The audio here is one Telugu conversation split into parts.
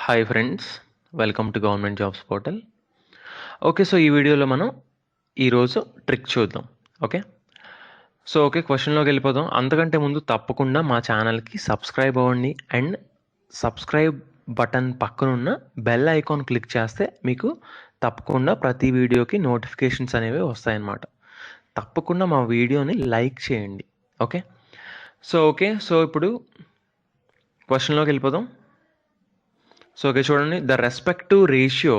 Hi friends, welcome to government jobs portal. Okay, so ఈ వీడియోలో మనం ఈరోజు ట్రిక్ చూద్దాం. ఓకే, క్వశ్చన్లోకి వెళ్ళిపోదాం. అంతకంటే ముందు తప్పకుండా మా ఛానల్కి సబ్స్క్రైబ్ అవ్వండి అండ్ సబ్స్క్రైబ్ బటన్ పక్కనున్న బెల్ ఐకాన్ క్లిక్ చేస్తే మీకు తప్పకుండా ప్రతి వీడియోకి నోటిఫికేషన్స్ అనేవి వస్తాయన్నమాట. తప్పకుండా మా వీడియోని లైక్ చేయండి. ఓకే, సో ఇప్పుడు క్వశ్చన్లోకి వెళ్ళిపోదాం. ఓకే, చూడండి, the respective ratio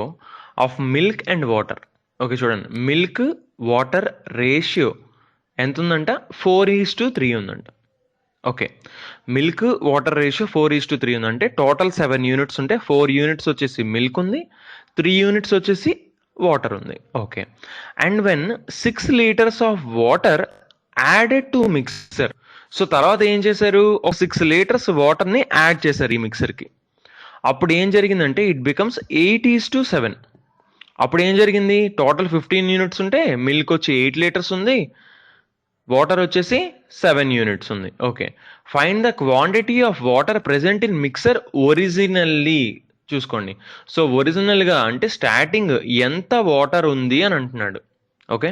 of milk and water. Okay, చూడండి, మిల్క్ వాటర్ రేషియో ఎంత ఉందంట? 4:3 ఉందంట. ఓకే, మిల్క్ వాటర్ రేషియో 4:3 ఉందంటే టోటల్ 7 యూనిట్స్ ఉంటే 4 యూనిట్స్ వచ్చేసి మిల్క్ ఉంది, 3 యూనిట్స్ వచ్చేసి వాటర్ ఉంది. Okay, and when 6 litres of water added to mixer. So తర్వాత ఏం చేశారు? ఒక 6 లీటర్స్ వాటర్ని యాడ్ చేశారు ఈ మిక్సర్కి. అప్పుడు ఏం జరిగిందంటే ఇట్ బికమ్స్ 8:7. అప్పుడు ఏం జరిగింది? టోటల్ 15 యూనిట్స్ ఉంటే మిల్క్ వచ్చి 8 లీటర్స్ ఉంది, వాటర్ వచ్చేసి 7 యూనిట్స్ ఉంది. Okay, find the quantity of water present in mixer originally. చూసుకోండి, సో ఒరిజినల్గా అంటే స్టార్టింగ్ ఎంత వాటర్ ఉంది అని అంటున్నాడు. ఓకే,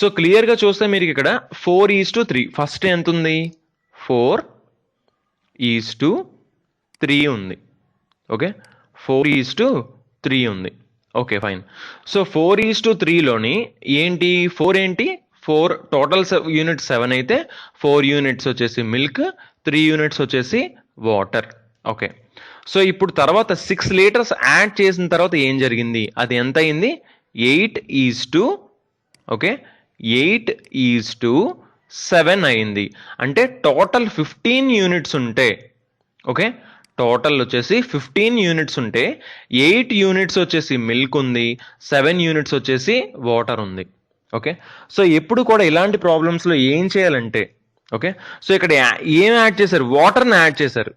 సో క్లియర్గా చూస్తే మీరు ఇక్కడ 4:3. ఫస్ట్ ఎంత ఉంది? 4:3 ఉంది. ఓకే, 4:3 ఉంది. Okay, fine. సో 4:3లోని ఏంటి? 4 టోటల్ యూనిట్ 7 అయితే 4 యూనిట్స్ వచ్చేసి మిల్క్, 3 యూనిట్స్ వచ్చేసి వాటర్. ఓకే, సో ఇప్పుడు తర్వాత 6 లీటర్స్ యాడ్ చేసిన తర్వాత ఏం జరిగింది? అది ఎంత అయింది? 8:7. ఓకే, 8:7 అయింది. అంటే టోటల్ 15 యూనిట్స్ ఉంటే, ఓకే, టోటల్ వచ్చేసి 15 యూనిట్స్ ఉంటే 8 యూనిట్స్ వచ్చేసి మిల్క్ ఉంది, 7 యూనిట్స్ వచ్చేసి వాటర్ ఉంది. ఓకే, సో ఎప్పుడు కూడా ఇలాంటి ప్రాబ్లమ్స్లో ఏం చేయాలంటే, ఓకే, సో ఇక్కడ ఏం యాడ్ చేశారు? వాటర్ని యాడ్ చేశారు.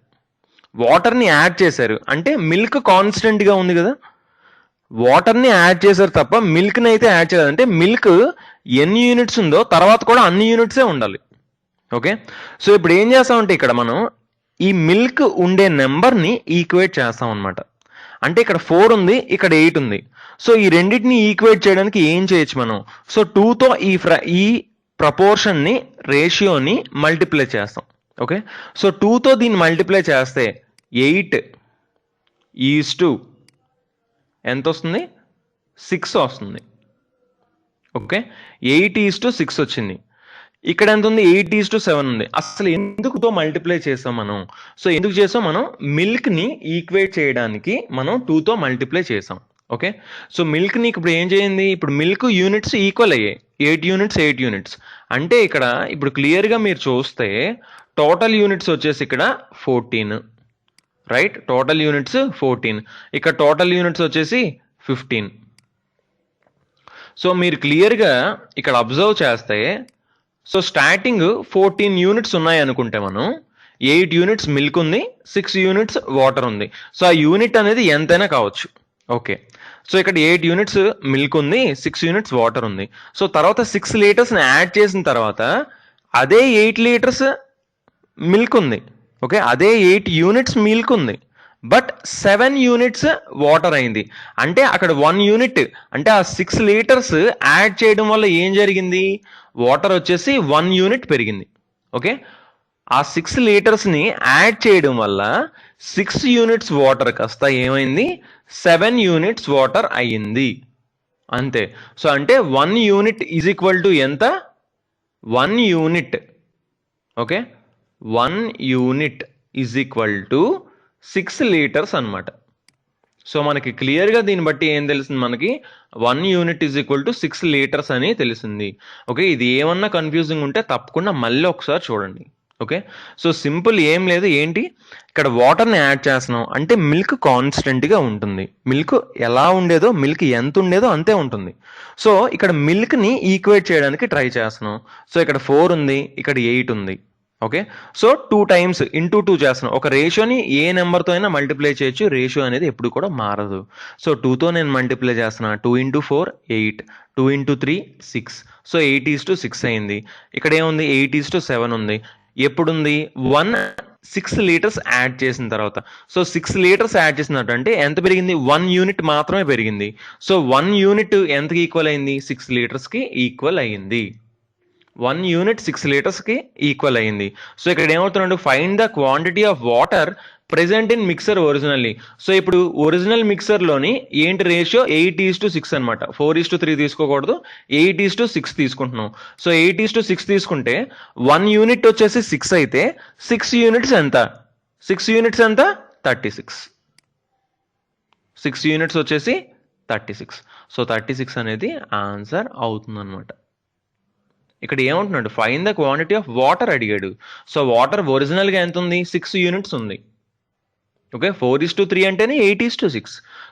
వాటర్ని యాడ్ చేశారు అంటే మిల్క్ కాన్స్టెంట్గా ఉంది కదా, వాటర్ని యాడ్ చేశారు తప్ప మిల్క్ని అయితే యాడ్ చేయలేదు. అంటే మిల్క్ ఎన్ని యూనిట్స్ ఉందో తర్వాత కూడా అన్ని యూనిట్సే ఉండాలి. ఓకే, సో ఇప్పుడు ఏం చేస్తామంటే ఇక్కడ మనం ఈ మిల్క్ ఉండే నెంబర్ని ఈక్వేట్ చేస్తాం అనమాట. అంటే ఇక్కడ 4 ఉంది, ఇక్కడ 8 ఉంది. సో ఈ రెండింటిని ఈక్వేట్ చేయడానికి ఏం చేయొచ్చు మనం? సో 2తో ఈ ప్రపోర్షన్ని, రేషియోని మల్టిప్లై చేస్తాం. ఓకే, సో 2తో దీన్ని మల్టిప్లై చేస్తే 8:2 ఎంత వస్తుంది? 6 వస్తుంది. ఓకే, 8:6 వచ్చింది. ఇక్కడ ఎంత ఉంది? 8:7 ఉంది. అసలు ఎందుకుతో మల్టిప్లై చేసాం మనం? సో ఎందుకు చేసాం? మనం మిల్క్ని ఈక్వేట్ చేయడానికి మనం 2తో మల్టిప్లై చేసాం. ఓకే, సో మిల్క్ని ఇప్పుడు ఏం చేయండి? ఇప్పుడు మిల్క్ యూనిట్స్ ఈక్వల్ అయ్యాయి, 8 యూనిట్స్. అంటే ఇక్కడ ఇప్పుడు క్లియర్గా మీరు చూస్తే టోటల్ యూనిట్స్ వచ్చేసి ఇక్కడ 14, రైట్? టోటల్ యూనిట్స్ 14, ఇక్కడ టోటల్ యూనిట్స్ వచ్చేసి 15. సో మీరు క్లియర్గా ఇక్కడ అబ్జర్వ్ చేస్తే, సో స్టార్టింగ్ 14 యూనిట్స్ ఉన్నాయి అనుకుంటే మనం 8 యూనిట్స్ మిల్క్ ఉంది, 6 యూనిట్స్ వాటర్ ఉంది. సో ఆ యూనిట్ అనేది ఎంతైనా కావచ్చు. ఓకే, సో ఇక్కడ 8 యూనిట్స్ మిల్క్ ఉంది, 6 యూనిట్స్ వాటర్ ఉంది. సో తర్వాత 6 లీటర్స్ని యాడ్ చేసిన తర్వాత అదే 8 లీటర్స్ మిల్క్ ఉంది. ఓకే, అదే 8 యూనిట్స్ మిల్క్ ఉంది, బట్ 7 యూనిట్స్ వాటర్ అయింది. అంటే అక్కడ 1 యూనిట్, అంటే ఆ 6 లీటర్స్ యాడ్ చేయడం వల్ల ఏం జరిగింది? వాటర్ వచ్చేసి 1 యూనిట్ పెరిగింది. ఓకే, ఆ 6 లీటర్స్ని యాడ్ చేయడం వల్ల 6 యూనిట్స్ వాటర్ కాస్త ఏమైంది? 7 యూనిట్స్ వాటర్ అయ్యింది. అంతే. సో అంటే 1 యూనిట్ ఈజ్ ఈక్వల్ టు ఎంత? 1 unit. Okay, 1 unit is equal to 6 litres అనమాట. సో మనకి క్లియర్గా దీన్ని బట్టి ఏం తెలిసింది? మనకి 1 unit is equal to 6 litres అని తెలిసింది. ఓకే, ఇది ఏమన్నా కన్ఫ్యూజింగ్ ఉంటే తప్పకుండా మళ్ళీ ఒకసారి చూడండి. ఓకే, సో సింపుల్, ఏం లేదు. ఏంటి? ఇక్కడ వాటర్ని యాడ్ చేస్తున్నాం అంటే మిల్క్ కాన్స్టెంట్గా ఉంటుంది. మిల్క్ ఎలా ఉండేదో, మిల్క్ ఎంత ఉండేదో అంతే ఉంటుంది. సో ఇక్కడ మిల్క్ని ఈక్వేట్ చేయడానికి ట్రై చేస్తున్నాం. సో ఇక్కడ 4 ఉంది, ఇక్కడ 8 ఉంది. ఓకే, సో 2 టైమ్స్ ఇంటూ 2 చేస్తున్నాం. ఒక రేషియోని ఏ నెంబర్తో అయినా మల్టిప్లై చేయొచ్చు, రేషియో అనేది ఎప్పుడు కూడా మారదు. సో 2తో నేను మల్టిప్లై చేస్తున్నా. 2 × 4 8, 2 × 3 6. సో 8:6 అయింది. ఇక్కడ ఏముంది? 8:7 ఉంది. ఎప్పుడుంది? 1 6 లీటర్స్ యాడ్ చేసిన తర్వాత, సో 6 లీటర్స్ యాడ్ చేసినట్టు అంటే ఎంత పెరిగింది? 1 యూనిట్ మాత్రమే పెరిగింది. సో 1 యూనిట్ ఎంతకి ఈక్వల్ అయింది? 6 లీటర్స్కి ఈక్వల్ అయ్యింది. 1 యూనిట్ 6 లీటర్స్కి ఈక్వల్ అయ్యింది. సో ఇక్కడ ఏమవుతున్నాడు? Find the quantity of water present in mixer originally. So ఇప్పుడు ఒరిజినల్ మిక్సర్లోని ఏంటి రేషియో? 8:6 అనమాట. 4:3 తీసుకోకూడదు, 8:6 తీసుకుంటున్నాం. సో 8:6 తీసుకుంటే 1 యూనిట్ వచ్చేసి 6 అయితే 6 యూనిట్స్ ఎంత? 6 యూనిట్స్ ఎంత? 36. 6 యూనిట్స్ వచ్చేసి 36. సో 36 అనేది ఆన్సర్ అవుతుందన్నమాట. ఇక్కడ ఏమంటున్నాడు? Find the quantity of water అడిగాడు. సో వాటర్ ఒరిజినల్గా ఎంత ఉంది? 6 యూనిట్స్ ఉంది. ఓకే, 4:3 అంటేనే 8:6.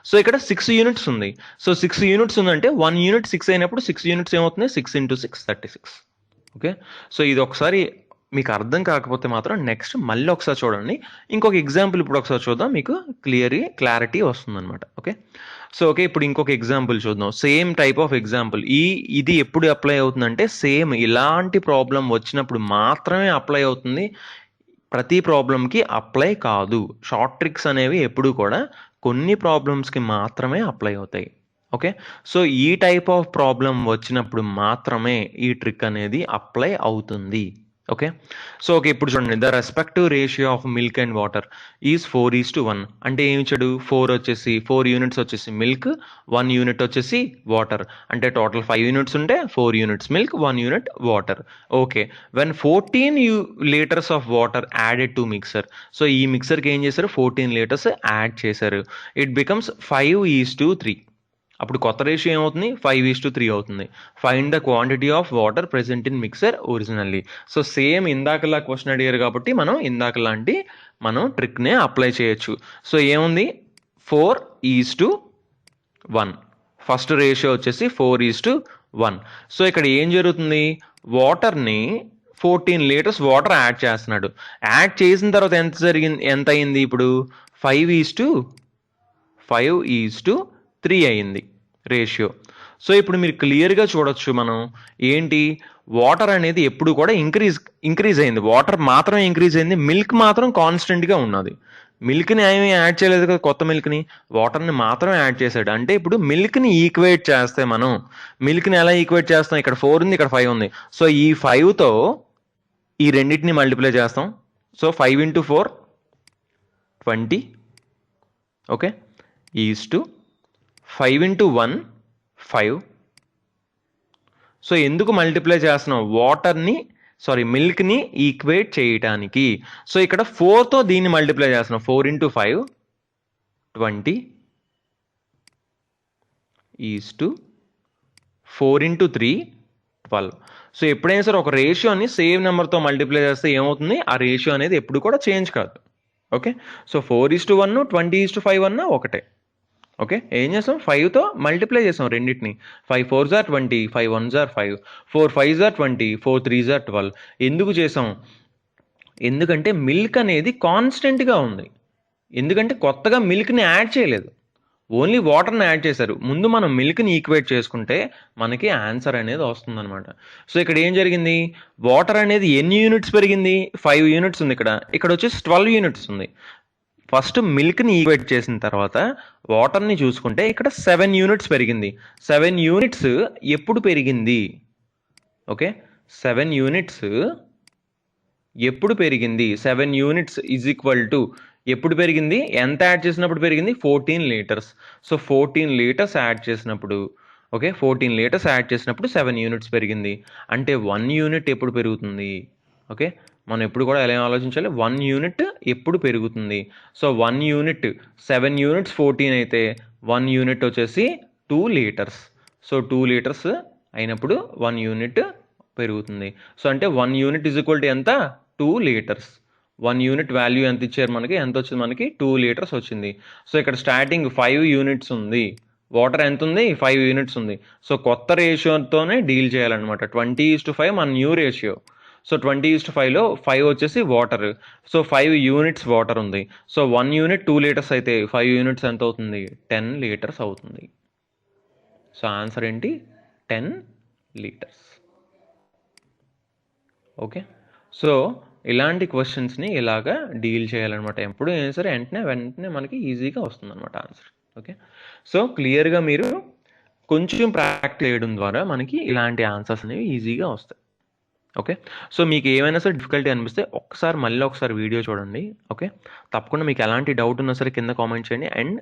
సో ఇక్కడ 6 యూనిట్స్ ఉంది. సో 6 యూనిట్స్ ఉందంటే 1 యూనిట్ 6 అయినప్పుడు 6 యూనిట్స్ ఏమవుతుంది? 6 × 6 36. ఓకే, సో ఇది ఒకసారి మీకు అర్థం కాకపోతే మాత్రం నెక్స్ట్ మళ్ళీ ఒకసారి చూడండి. ఇంకొక ఎగ్జాంపుల్ ఇప్పుడు ఒకసారి చూద్దాం, మీకు క్లారిటీ వస్తుందన్నమాట. ఓకే, సో ఓకే, ఇప్పుడు ఇంకొక ఎగ్జాంపుల్ చూద్దాం. Same type of example. ఇది ఎప్పుడు అప్లై అవుతుందంటే సేమ్ ఇలాంటి ప్రాబ్లం వచ్చినప్పుడు మాత్రమే అప్లై అవుతుంది. ప్రతి ప్రాబ్లంకి అప్లై కాదు. షార్ట్ ట్రిక్స్ అనేవి ఎప్పుడు కూడా కొన్ని ప్రాబ్లమ్స్కి మాత్రమే అప్లై అవుతాయి. ఓకే, సో ఈ టైప్ ఆఫ్ ప్రాబ్లం వచ్చినప్పుడు మాత్రమే ఈ ట్రిక్ అనేది అప్లై అవుతుంది. ఓకే, సో ఓకే, ఇప్పుడు చూడండి. The respective ratio of milk and water is 4:1. అంటే ఏమి ఇచ్చాడు? 4 యూనిట్స్ వచ్చేసి మిల్క్, 1 యూనిట్ వచ్చేసి వాటర్. అంటే టోటల్ 5 యూనిట్స్ ఉంటే 4 units milk, 1 unit water. Okay, when 14 litres of water added to mixer. So ఈ మిక్సర్కి ఏం చేశారు? 14 లీటర్స్ యాడ్ చేశారు. It becomes 5:3. అప్పుడు కొత్త రేషియో ఏమవుతుంది? 5:3 అవుతుంది. Find the quantity of water present in mixer originally. So same ఇందాకలా question అడిగారు కాబట్టి మనం ట్రిక్నే అప్లై చేయొచ్చు. సో ఏముంది? 4:1. ఫస్ట్ రేషియో వచ్చేసి 4:1. సో ఇక్కడ ఏం జరుగుతుంది? వాటర్ని 14 లీటర్స్ వాటర్ యాడ్ చేస్తున్నాడు. యాడ్ చేసిన తర్వాత ఎంత అయింది? ఇప్పుడు 5:3 అయింది రేషియో. సో ఇప్పుడు మీరు క్లియర్గా చూడొచ్చు మనం ఏంటి? వాటర్ అనేది ఎప్పుడు కూడా ఇంక్రీజ్ అయింది. వాటర్ మాత్రమే ఇంక్రీజ్ అయింది, మిల్క్ మాత్రం కాన్స్టెంట్గా ఉన్నది. మిల్క్ని ఏమీ యాడ్ చేయలేదు కదా, కొత్త మిల్క్ని, వాటర్ని మాత్రం యాడ్ చేశాడు. అంటే ఇప్పుడు మిల్క్ని ఈక్వేట్ చేస్తే మనం మిల్క్ని ఎలా ఈక్వేట్ చేస్తాం? ఇక్కడ 4 ఉంది, ఇక్కడ 5 ఉంది. సో ఈ 5తో ఈ రెండింటిని మల్టిప్లై చేస్తాం. So 5 × 4 20. Okay, is to 5 × 1 5. So ఎందుకు మల్టిప్లై చేస్తున్నాం? మిల్క్ని ఈక్వేట్ చేయటానికి. సో ఇక్కడ 4తో దీన్ని మల్టిప్లై చేస్తున్నాం. 4 × 5 20 ఈజ్ టు 4 × 3 12. సో ఎప్పుడైనా సరే ఒక రేషియోని సేమ్ నెంబర్తో మల్టిప్లై చేస్తే ఏమవుతుంది? ఆ రేషియో అనేది ఎప్పుడు కూడా చేంజ్ కాదు. ఓకే, సో 4:1 20:5 అన్నా ఒకటే. ఓకే, ఏం చేస్తాం? 5తో మల్టిప్లై చేసాం రెండింటిని. 5 4s are 20, 5 1s are 5, 4 5s are 20, 4 3s are 12. ఎందుకు చేసాం? ఎందుకంటే మిల్క్ అనేది కాన్స్టెంట్గా ఉంది. ఎందుకంటే కొత్తగా మిల్క్ని యాడ్ చేయలేదు, ఓన్లీ వాటర్ని యాడ్ చేశారు. ముందు మనం మిల్క్ని ఈక్వేట్ చేసుకుంటే మనకి ఆన్సర్ అనేది వస్తుందన్నమాట. సో ఇక్కడ ఏం జరిగింది? వాటర్ అనేది ఎన్ని యూనిట్స్ పెరిగింది? 5 యూనిట్స్ ఉంది. ఇక్కడ వచ్చేసి 12 యూనిట్స్ ఉంది. ఫస్ట్ మిల్క్ని ఈక్వేట్ చేసిన తర్వాత వాటర్ని చూసుకుంటే ఇక్కడ 7 యూనిట్స్ పెరిగింది. 7 యూనిట్స్ ఎప్పుడు పెరిగింది? ఓకే, 7 యూనిట్స్ ఎప్పుడు పెరిగింది? 7 యూనిట్స్ ఈజ్ ఈక్వల్ టు ఎప్పుడు పెరిగింది? ఎంత యాడ్ చేసినప్పుడు పెరిగింది? 14 లీటర్స్. సో 14 లీటర్స్ యాడ్ చేసినప్పుడు, ఓకే, 14 లీటర్స్ యాడ్ చేసినప్పుడు 7 యూనిట్స్ పెరిగింది. అంటే 1 యూనిట్ ఎప్పుడు పెరుగుతుంది? ఓకే, మనం ఎప్పుడు కూడా ఎలా ఆలోచించాలి? 1 యూనిట్ ఎప్పుడు పెరుగుతుంది? సో 1 యూనిట్ 7 యూనిట్స్ 14 అయితే 1 యూనిట్ వచ్చేసి 2 లీటర్స్. సో 2 లీటర్స్ అయినప్పుడు 1 యూనిట్ పెరుగుతుంది. సో అంటే 1 యూనిట్ ఈజ్ ఈక్వల్ టు ఎంత? 2 లీటర్స్. 1 యూనిట్ వాల్యూ ఎంత ఇచ్చారు మనకి? ఎంత వచ్చింది మనకి? 2 లీటర్స్ వచ్చింది. సో ఇక్కడ స్టార్టింగ్ 5 యూనిట్స్ ఉంది, వాటర్ ఎంత ఉంది? 5 యూనిట్స్ ఉంది. సో కొత్త రేషియోతోనే డీల్ చేయాలన్నమాట. 20:5 మన న్యూ రేషియో. సో 20:5లో 5 వచ్చేసి వాటర్. సో 5 యూనిట్స్ వాటర్ ఉంది. సో 1 యూనిట్ 2 లీటర్స్ అయితే 5 యూనిట్స్ ఎంత అవుతుంది? 10 లీటర్స్ అవుతుంది. సో ఆన్సర్ ఏంటి? 10 లీటర్స్. ఓకే, సో ఇలాంటి క్వశ్చన్స్ని ఇలాగా డీల్ చేయాలన్నమాట. ఎప్పుడు అయినా సరే వెంటనే మనకి ఈజీగా వస్తుందన్నమాట ఆన్సర్. ఓకే, సో క్లియర్గా మీరు కొంచెం ప్రాక్టీస్ చేయడం ద్వారా మనకి ఇలాంటి ఆన్సర్స్ అనేవి ఈజీగా వస్తాయి. ఓకే, సో మీకు ఏమైనా సరే డిఫికల్టీ అనిపిస్తే మళ్ళీ ఒకసారి వీడియో చూడండి. ఓకే, తప్పకుండా మీకు ఎలాంటి డౌట్ ఉన్నా సరే కింద కామెంట్ చేయండి. అండ్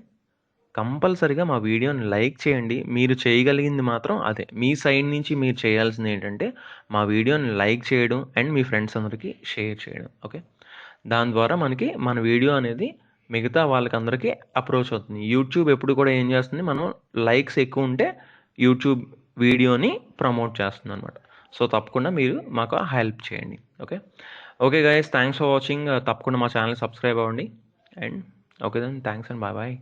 కంపల్సరీగా మా వీడియోని లైక్ చేయండి. మీరు చేయగలిగింది మాత్రం అదే. మీ సైడ్ నుంచి మీరు చేయాల్సింది ఏంటంటే మా వీడియోని లైక్ చేయడం అండ్ మీ ఫ్రెండ్స్ అందరికీ షేర్ చేయడం. ఓకే, దాని ద్వారా మనకి మన వీడియో అనేది మిగతా వాళ్ళకందరికీ అప్రోచ్ అవుతుంది. యూట్యూబ్ ఎప్పుడు కూడా ఏం చేస్తుంది, మనం లైక్స్ ఎక్కువ ఉంటే యూట్యూబ్ వీడియోని ప్రమోట్ చేస్తుంది అనమాట. సో తప్పకుండా మీరు మాకు హెల్ప్ చేయండి. Okay guys, thanks for watching. తప్పకుండా మా ఛానల్ సబ్స్క్రైబ్ అవ్వండి. And okay then, thanks and bye bye.